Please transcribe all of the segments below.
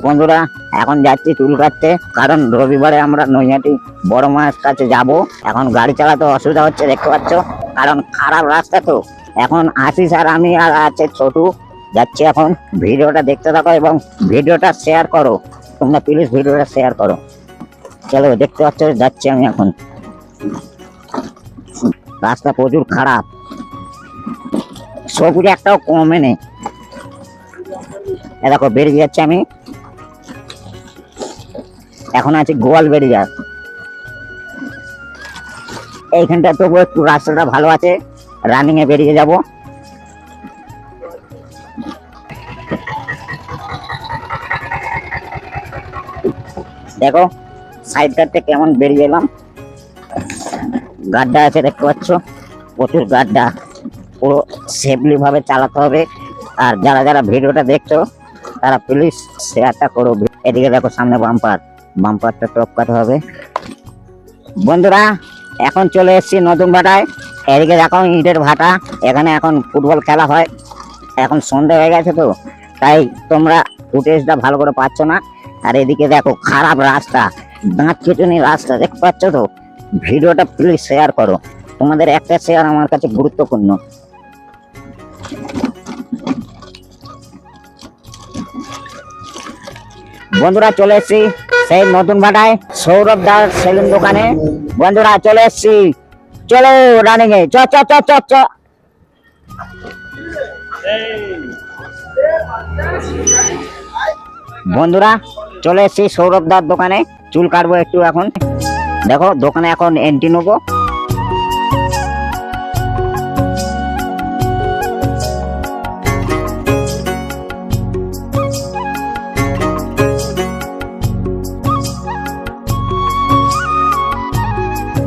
বন্ধুরা এখন যাচ্ছি চুল কাটতে, কারণ রবিবারে আমরা নৈহাটি বড় মায়ের কাছে যাব। এখন গাড়ি চালাতে অসুবিধা হচ্ছে, দেখতে পাচ্ছ, কারণ খারাপ রাস্তা। তো এখন আশিস আর আমি আর আছে ছোটু যাচ্ছি। এখন ভিডিওটা দেখতে থাকো এবং ভিডিওটা শেয়ার করো, তোমরা প্লিজ ভিডিওটা শেয়ার করো। চলো, দেখতে পাচ্ছ যাচ্ছি আমি এখন। রাস্তা প্রচুর খারাপ, সবুজ একটাও কমে নেই। দেখো বেরিয়ে যাচ্ছে আমি, এখন আছি গোয়ালবেড়িয়া। এইখানটা তবু একটু রাস্তাটা ভালো আছে, রানিং এ বেরিয়ে যাব। দেখো সাইড কাটতে কেমন বেরিয়ে এলাম। গাড্ডা আছে দেখতে পাচ্ছ, প্রচুর গাড্ডা, পুরো সেফলি ভাবে চালাতে হবে। আর যারা যারা ভিডিওটা দেখছো তারা প্লিজ শেয়ারটা করো। এদিকে দেখো সামনে বাম্পার, বাম্পারটা টপকাতে হবে। বন্ধুরা এখন চলে এসেছি নতুন ভাটায়। এদিকে দেখো ইটের ভাটা, এখানে এখন ফুটবল খেলা হয়। এখন সন্ধ্যা হয়ে গেছে তো তাই তোমরা ফুটেজটা ভালো করে পাচ্ছ না। আর এদিকে দেখো খারাপ রাস্তা, দাঁত কেটুনি রাস্তা, দেখতে পাচ্ছ তো। ভিডিওটা প্লিজ শেয়ার করো, তোমাদের একটা শেয়ার আমার কাছে গুরুত্বপূর্ণ। বন্ধুরা চলে এসেছি সেই নতুন ভাটায় সৌরভ দার সেলুন দোকানে। বন্ধুরা চলে এসেছি, চলো রানিং এ চ চ চ চ চ। বন্ধুরা চলে এসেছি সৌরভ দার দোকানে, চুল কাটবো একটু। এখন দেখো দোকানে এখন এন্ট্রি নেবো।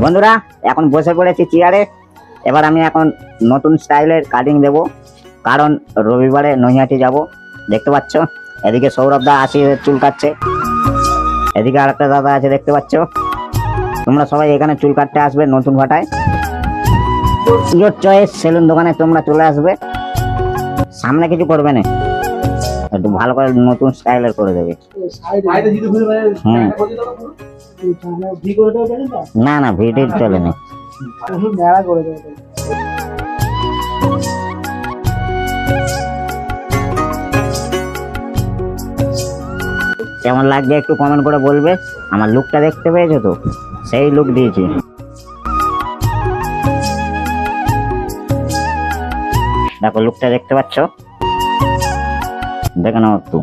বন্ধুরা এখন বসে পড়েছি চেয়ারে। এবার আমি এখন নতুন স্টাইলের কাটিং দেব, কারণ রবিবারে নৈহাটি যাব। দেখতে পাচ্ছ এদিকে সৌরভ দা আসি চুল কাটছে, এদিকে আরেকটা দাদা আছে দেখতে পাচ্ছ। তোমরা সবাই এখানে চুল কাটতে আসবে নতুন ভাটায়। ইয়োর চয়েস সেলুন দোকানে তোমরা চলে আসবে। সামনে কিছু করবে না, একটু ভালো করে নতুন স্টাইলের করে দেবে। না না ভিডিও চলে না। কেমন লাগবে একটু কমেন্ট করে বলবে। আমার লুকটা দেখতে পেয়েছো তো, সেই লুক দিয়েছি। দেখো লুকটা দেখতে পাচ্ছ, দেখে নাও একটু।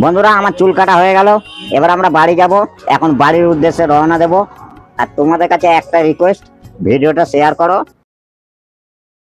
বন্ধুরা আমার চুল কাটা হয়ে গেল, এবার আমরা বাড়ি যাব। এখন বাড়ির উদ্দেশ্যে রওনা দেব। আর তোমাদের কাছে একটা রিকোয়েস্ট, ভিডিওটা শেয়ার করো।